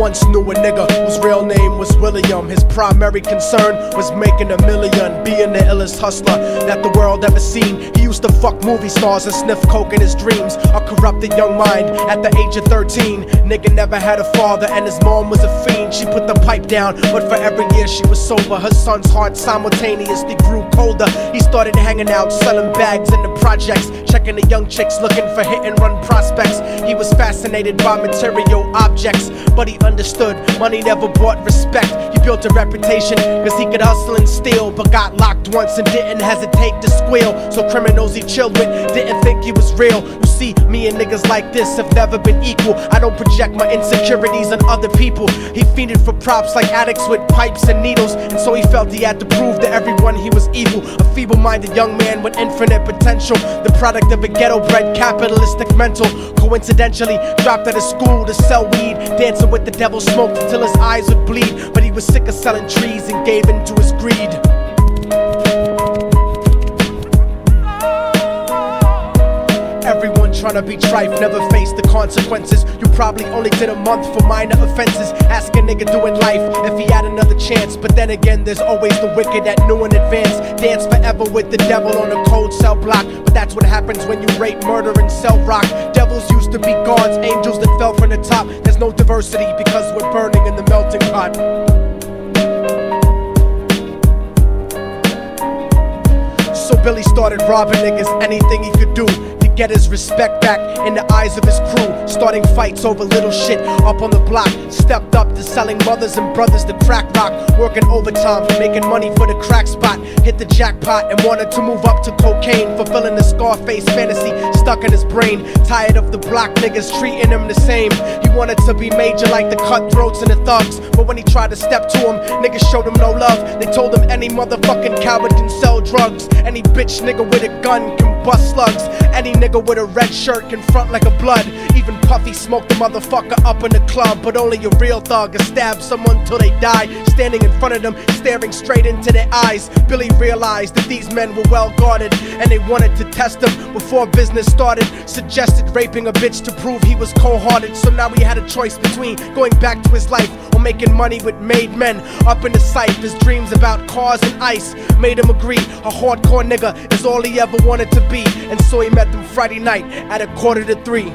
once knew a nigga whose real name was William. His primary concern was making a million, being the illest hustler that the world ever seen. He used to fuck movie stars and sniff coke in his dreams. A corrupted young mind at the age of 13. Nigga never had a father and his mom was a fiend. She put the pipe down, but for every year she was sober, her son's heart simultaneously grew colder. He started hanging out, selling bags in the projects, checking the young chicks looking for hit and run prospects. He was fascinated by material objects, but he understood money never brought respect. He built a reputation cause he could hustle and steal, but got locked once and didn't hesitate to squeal. So criminals he chilled with didn't think he was real. You see, me and niggas like this have never been equal. I don't project my insecurities on other people. He fiended for props like addicts with pipes and needles, and so he felt he had to prove to everyone he was evil. A feeble-minded young man with infinite potential, the product of a ghetto-bred capitalistic mental. Coincidentally dropped out of school to sell weed, dancing with the devil, smoked until his eyes would bleed. But he was sick of selling trees and gave in to his greed. Everyone tryna be trife, never face the consequences. You probably only did a month for minor offenses. Ask a nigga doing life if he had another chance. But then again, there's always the wicked that knew in advance. Dance forever with the devil on a cold cell block. But that's what happens when you rape, murder, and sell rock. Devils used to be gods, angels that fell from the top. There's no diversity because we're burning in the melting pot. So Billy started robbing niggas, anything he could do to get his respect back in the eyes of his crew. Starting fights over little shit up on the block. Stepped up to selling mothers and brothers to crack rock. Working overtime, making money for the crack spot. Hit the jackpot and wanted to move up to cocaine, fulfilling the Scarface fantasy stuck in his brain. Tired of the block niggas treating him the same. He wanted to be major like the cutthroats and the thugs, but when he tried to step to him, niggas showed him no love. They told him any motherfucking coward can sell drugs. Any bitch nigga with a gun can bust slugs. Any nigga with a red shirt can front like a blood. Even Puffy smoked the motherfucker up in the club. But only a real thug can stab someone till they die. Standing in front of them, staring straight into their eyes, Billy realized that these men were well guarded, and they wanted to test him before business started. Suggested raping a bitch to prove he was cold-hearted. So now he had a choice between going back to his life or making money with made men. Up in the sight, his dreams about cars and ice made him agree a hardcore nigga is all he ever wanted to be. And so he met them Friday night at 2:45.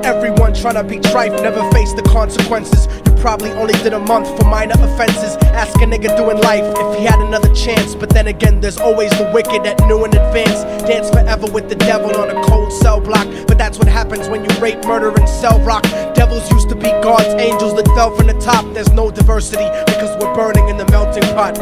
Everyone tryna be trife, never face the consequences. You probably only did a month for minor offenses. Ask a nigga doing life if he had another chance. But then again, there's always the wicked that knew in advance. Dance forever with the devil on a cold cell block. But that's what happens when you rape, murder, and sell rock. Devils used to be gods, angels that fell from the top. There's no diversity because we're burning in the melting pot.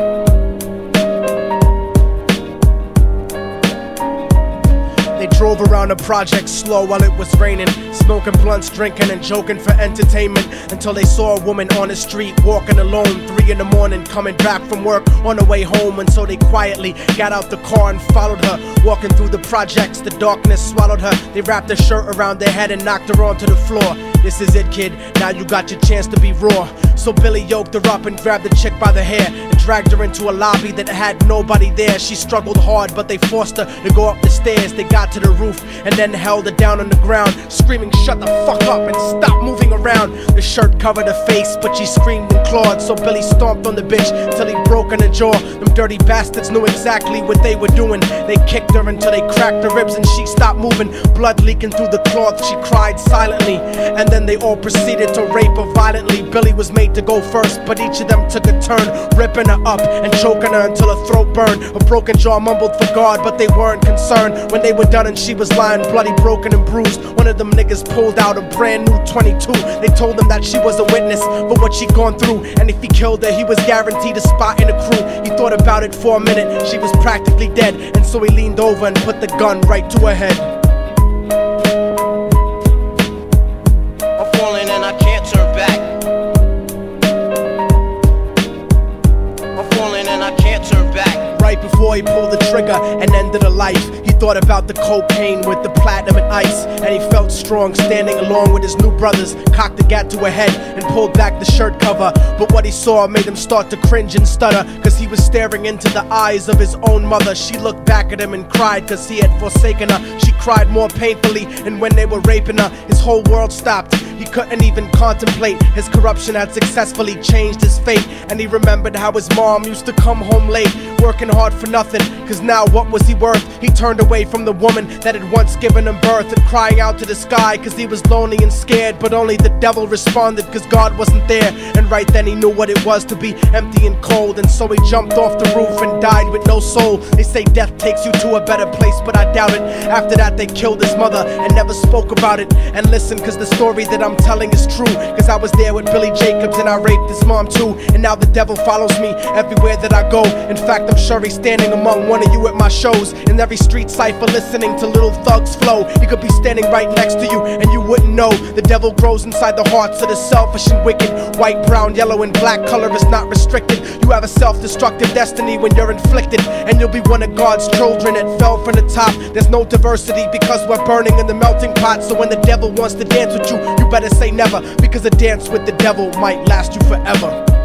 They drove around the project slow while it was raining, smoking blunts, drinking and joking for entertainment, until they saw a woman on the street walking alone, 3 in the morning, coming back from work on the way home. And so they quietly got out the car and followed her. Walking through the projects, the darkness swallowed her. They wrapped her shirt around their head and knocked her onto the floor. This is it, kid, now you got your chance to be raw. So Billy yoked her up and grabbed the chick by the hair and dragged her into a lobby that had nobody there. She struggled hard, but they forced her to go up the stairs. They got to the roof and then held her down on the ground, screaming, "Shut the fuck up and stop moving around." The shirt covered her face, but she screamed and clawed. So Billy stomped on the bitch till he broke in her jaw. Them dirty bastards knew exactly what they were doing. They kicked her until they cracked her ribs and she stopped moving. Blood leaking through the cloth, she cried silently. And then they all proceeded to rape her violently. Billy was made to go first, but each of them took a turn, ripping her up and choking her until her throat burned. Her broken jaw mumbled for God, but they weren't concerned. When they were done and she was lying bloody, broken and bruised, one of them niggas pulled out a brand new 22. They told him that she was a witness for what she'd gone through, and if he killed her, he was guaranteed a spot in the crew. He thought about it for a minute, she was practically dead, and so he leaned over and put the gun right to her head. I'm falling and I can't turn back. I'm falling and I can't turn back. right before he pulled the trigger and ended a life. He thought about the cocaine with the platinum and ice, and he felt strong standing along with his new brothers. Cocked the gat to a head and pulled back the shirt cover, but what he saw made him start to cringe and stutter, cause he was staring into the eyes of his own mother. She looked back at him and cried cause he had forsaken her. She cried more painfully, and when they were raping her, his whole world stopped. He couldn't even contemplate. His corruption had successfully changed his fate, and he remembered how his mom used to come home late, working hard for nothing, cause now what was he worth? He turned away from the woman that had once given him birth, and crying out to the sky cause he was lonely and scared, but only the devil responded cause God wasn't there. And right then he knew what it was to be empty and cold, and so he jumped off the roof and died with no soul. They say death takes you to a better place, but I doubt it. After that they killed his mother and never spoke about it. And listen, cause the story that I'm telling is true, cause I was there with Billy Jacobs and I raped his mom too. And now the devil follows me everywhere that I go. In fact, I'm sure he's standing among one of you at my shows, in every street cipher listening to Little Thug's flow. He could be standing right next to you and you wouldn't know. The devil grows inside the hearts of the selfish and wicked. White, brown, yellow and black color is not restricted. You have a self-destructive destiny when you're inflicted, and you'll be one of God's children that fell from the top. There's no diversity because we're burning in the melting pot. So when the devil wants to dance with you, you better say never, because a dance with the devil might last you forever.